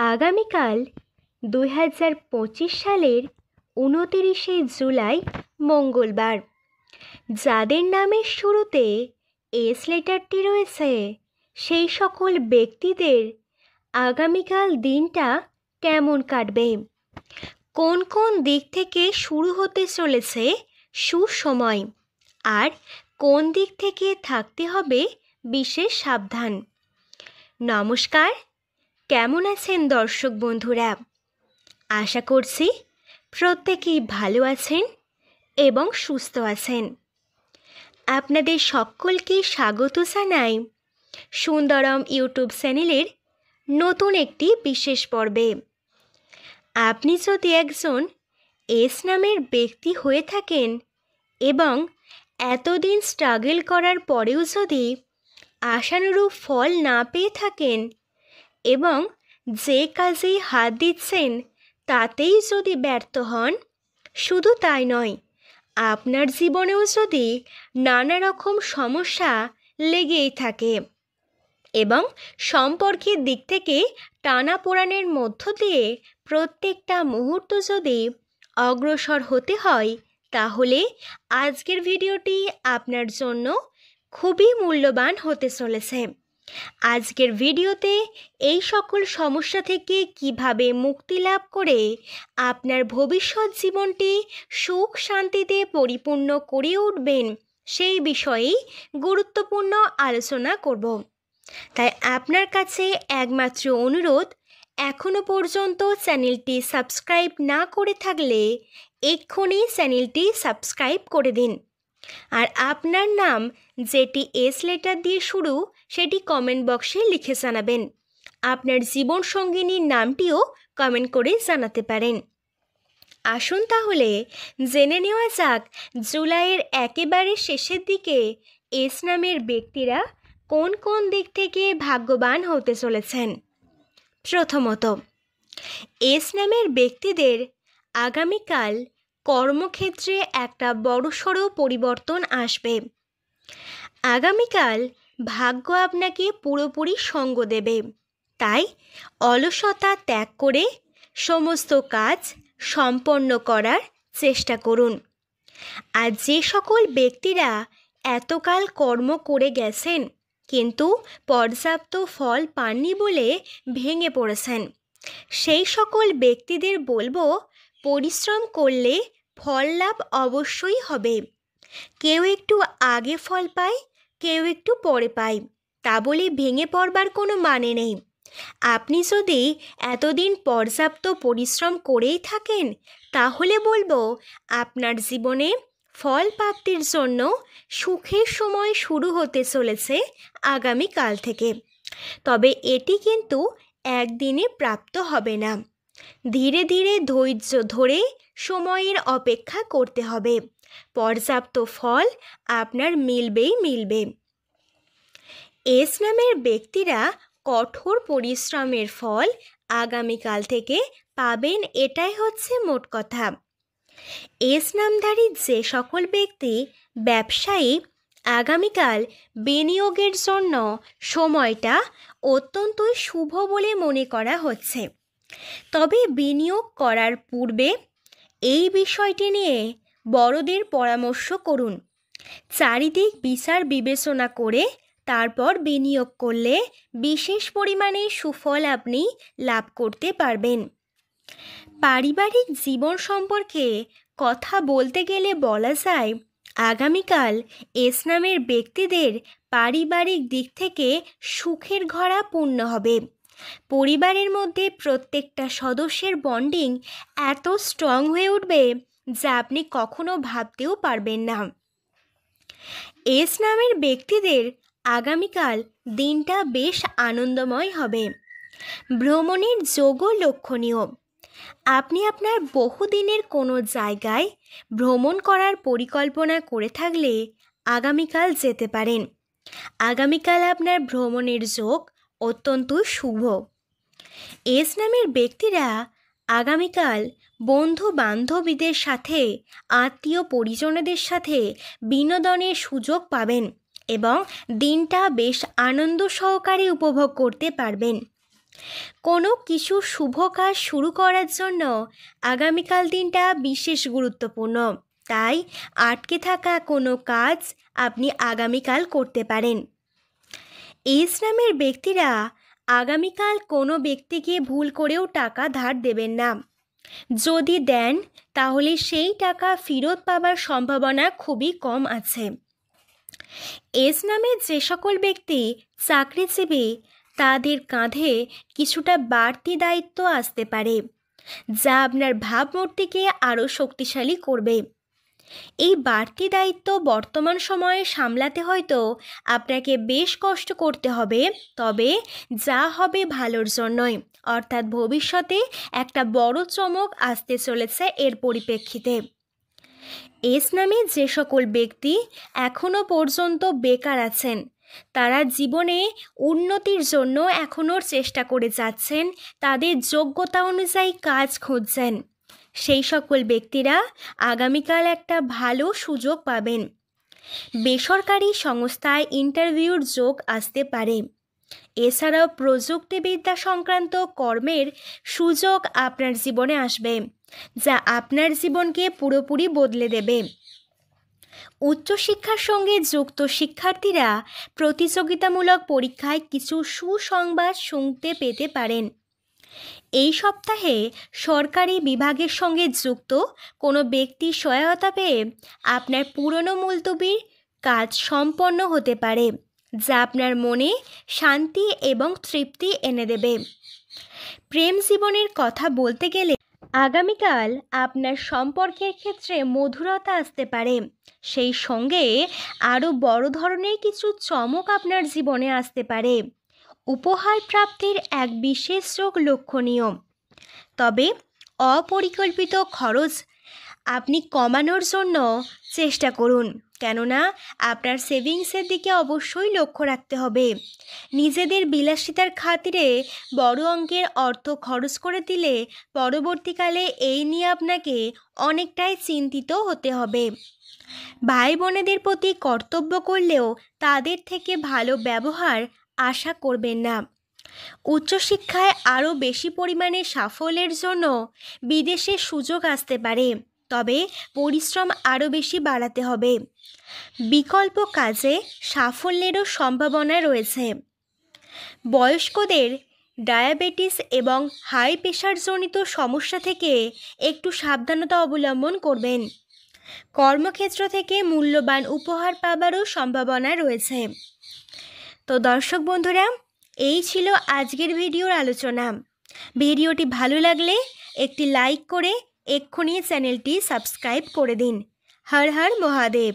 আগামীকাল 2025 সালের 29শে জুলাই মঙ্গলবার। যাদের নামের শুরুতে এস লেটারটি রয়েছে সেই সকল ব্যক্তিদের আগামীকাল দিনটা কেমন কাটবে, কোন কোন দিক থেকে শুরু হতে চলেছে সুসময়, আর কোন দিক থেকে থাকতে হবে বিশেষ সাবধান। নমস্কার, কেমন আছেন দর্শক বন্ধুরা? আশা করছি প্রত্যেকেই ভালো আছেন এবং সুস্থ আছেন। আপনাদের সকলকে স্বাগত জানাই সুন্দরম ইউটিউব চ্যানেলের নতুন একটি বিশেষ পর্বে। আপনি যদি একজন এস নামের ব্যক্তি হয়ে থাকেন এবং এতদিন স্ট্রাগল করার পরেও যদি আশানুরূপ ফল না পেয়ে থাকেন এবং যে কাজে হাত দিচ্ছেন তাতেই যদি ব্যর্থ হন, শুধু তাই নয়, আপনার জীবনেও যদি নানা রকম সমস্যা লেগেই থাকে এবং সম্পর্কের দিক থেকে টানাপোড়েনের মধ্য দিয়ে প্রত্যেকটা মুহূর্ত যদি অগ্রসর হতে হয়, তাহলে আজকের ভিডিওটি আপনার জন্য খুবই মূল্যবান হতে চলেছে। আজকের ভিডিওতে এই সকল সমস্যা থেকে কিভাবে মুক্তি লাভ করে আপনার ভবিষ্যৎ জীবনটি সুখ শান্তিতে পরিপূর্ণ করে উঠবেন, সেই বিষয়েই গুরুত্বপূর্ণ আলোচনা করব। তাই আপনার কাছে একমাত্র অনুরোধ, এখনও পর্যন্ত চ্যানেলটি সাবস্ক্রাইব না করে থাকলে এক্ষুনি চ্যানেলটি সাবস্ক্রাইব করে দিন। আর আপনার নাম যেটি এস লেটার দিয়ে শুরু সেটি কমেন্ট বক্সে লিখে জানাবেন। আপনার জীবন সঙ্গিনীর নামটিও কমেন্ট করে জানাতে পারেন। আসুন তাহলে জেনে নেওয়া যাক জুলাইয়ের একেবারে শেষের দিকে এস নামের ব্যক্তিরা কোন কোন দিক থেকে ভাগ্যবান হতে চলেছেন। প্রথমত, এস নামের ব্যক্তিদের আগামীকাল কর্মক্ষেত্রে একটা বড়সড় পরিবর্তন আসবে। আগামীকাল ভাগ্য আপনাকে পুরোপুরি সঙ্গ দেবে, তাই অলসতা ত্যাগ করে সমস্ত কাজ সম্পন্ন করার চেষ্টা করুন। আর যে সকল ব্যক্তিরা এতকাল কর্ম করে গেছেন কিন্তু পর্যাপ্ত ফল পাননি বলে ভেঙে পড়েছেন, সেই সকল ব্যক্তিদের বলবো, পরিশ্রম করলে ফল লাভ অবশ্যই হবে। কেউ একটু আগে ফল পায়, কেউ একটু পরে পায়, তা বলে ভেঙে পড়বার কোনো মানে নেই। আপনি যদি এতদিন পর্যাপ্ত পরিশ্রম করেই থাকেন, তাহলে বলবো আপনার জীবনে ফল প্রাপ্তির জন্য সুখের সময় শুরু হতে চলেছে আগামীকাল থেকে। তবে এটি কিন্তু একদিনে প্রাপ্ত হবে না, ধীরে ধীরে ধৈর্য ধরে সময়ের অপেক্ষা করতে হবে। পর্যাপ্ত ফল আপনার মিলবেই মিলবে। এস নামের ব্যক্তিরা কঠোর পরিশ্রমের ফল আগামীকাল থেকে পাবেন, এটাই হচ্ছে মোট কথা। এস নামধারী যে সকল ব্যক্তি ব্যবসায়ী, আগামীকাল বিনিয়োগের জন্য সময়টা অত্যন্তই শুভ বলে মনে করা হচ্ছে। তবে বিনিয়োগ করার পূর্বে এই বিষয়টি নিয়ে বড়দের পরামর্শ করুন। চারিদিক বিচার বিবেচনা করে তারপর বিনিয়োগ করলে বিশেষ পরিমাণে সুফল আপনি লাভ করতে পারবেন। পারিবারিক জীবন সম্পর্কে কথা বলতে গেলে বলা যায়, আগামীকাল এস নামের ব্যক্তিদের পারিবারিক দিক থেকে সুখের ঘরা পূর্ণ হবে। পরিবারের মধ্যে প্রত্যেকটা সদস্যের বন্ডিং এত স্ট্রং হয়ে উঠবে যা আপনি কখনো ভাবতেও পারবেন না। এস নামের ব্যক্তিদের আগামীকাল দিনটা বেশ আনন্দময় হবে। ভ্রমণের যোগও লক্ষণীয়। আপনি আপনার বহুদিনের কোনো জায়গায় ভ্রমণ করার পরিকল্পনা করে থাকলে আগামীকাল যেতে পারেন। আগামীকাল আপনার ভ্রমণের যোগ অত্যন্ত শুভ। এস নামের ব্যক্তিরা আগামীকাল বন্ধু বান্ধবীদের সাথে, আত্মীয় পরিজনদের সাথে বিনোদনের সুযোগ পাবেন এবং দিনটা বেশ আনন্দ সহকারে উপভোগ করতে পারবেন। কোনো কিছু শুভ কাজ শুরু করার জন্য আগামীকাল দিনটা বিশেষ গুরুত্বপূর্ণ। তাই আটকে থাকা কোনো কাজ আপনি আগামীকাল করতে পারেন। এস নামের ব্যক্তিরা আগামীকাল কোনো ব্যক্তিকে ভুল করেও টাকা ধার দেবেন না। যদি দেন তাহলে সেই টাকা ফেরত পাবার সম্ভাবনা খুবই কম আছে। এস নামে যে সকল ব্যক্তি চাকরিজীবী তাদের কাঁধে কিছুটা বাড়তি দায়িত্ব আসতে পারে, যা আপনার ভাবমূর্তিকে আরও শক্তিশালী করবে। এই বাড়তি দায়িত্ব বর্তমান সময়ে সামলাতে হয়তো আপনাকে বেশ কষ্ট করতে হবে, তবে যা হবে ভালোর জন্যই, অর্থাৎ ভবিষ্যতে একটা বড় চমক আসতে চলেছে এর পরিপ্রেক্ষিতে। এস নামে যে সকল ব্যক্তি এখনও পর্যন্ত বেকার আছেন, তারা জীবনে উন্নতির জন্য এখনও চেষ্টা করে যাচ্ছেন, তাদের যোগ্যতা অনুযায়ী কাজ খুঁজছেন, সেই সকল ব্যক্তিরা আগামীকাল একটা ভালো সুযোগ পাবেন। বেসরকারি সংস্থায় ইন্টারভিউর যোগ আসতে পারে। এছাড়াও প্রযুক্তিবিদ্যা সংক্রান্ত কর্মের সুযোগ আপনার জীবনে আসবে, যা আপনার জীবনকে পুরোপুরি বদলে দেবে। উচ্চশিক্ষার সঙ্গে যুক্ত শিক্ষার্থীরা প্রতিযোগিতামূলক পরীক্ষায় কিছু সুসংবাদ শুনতে পেতে পারেন। এই সপ্তাহে সরকারি বিভাগের সঙ্গে যুক্ত কোনো ব্যক্তির সহায়তা পেয়ে আপনার পুরনো মুলতবির কাজ সম্পন্ন হতে পারে, যা আপনার মনে শান্তি এবং তৃপ্তি এনে দেবে। প্রেম জীবনের কথা বলতে গেলে আগামীকাল আপনার সম্পর্কের ক্ষেত্রে মধুরতা আসতে পারে, সেই সঙ্গে আরও বড় ধরনের কিছু চমক আপনার জীবনে আসতে পারে। উপহার প্রাপ্তির এক বিশেষ যোগ লক্ষণীয়, তবে অপরিকল্পিত খরচ আপনি কমানোর জন্য চেষ্টা করুন, কেননা আপনার সেভিংসের দিকে অবশ্যই লক্ষ্য রাখতে হবে। নিজেদের বিলাসিতার খাতিরে বড় অঙ্কের অর্থ খরচ করে দিলে পরবর্তীকালে এই নিয়ে আপনাকে অনেকটাই চিন্তিত হতে হবে। ভাই বোনেদের প্রতি কর্তব্য করলেও তাদের থেকে ভালো ব্যবহার আশা করবেন না। উচ্চশিক্ষায় আরও বেশি পরিমাণে সাফল্যের জন্য বিদেশে সুযোগ আসতে পারে, তবে পরিশ্রম আরও বেশি বাড়াতে হবে। বিকল্প কাজে সাফল্যেরও সম্ভাবনা রয়েছে। বয়স্কদের ডায়াবেটিস এবং হাই প্রেশারজনিত সমস্যা থেকে একটু সাবধানতা অবলম্বন করবেন। কর্মক্ষেত্র থেকে মূল্যবান উপহার পাবারও সম্ভাবনা রয়েছে। তো দর্শক বন্ধুরা, এই ছিল আজকের ভিডিওর আলোচনা। ভিডিওটি ভালো লাগলে একটি লাইক করে এক্ষুনি চ্যানেলটি সাবস্ক্রাইব করে দিন। হর হর মহাদেব।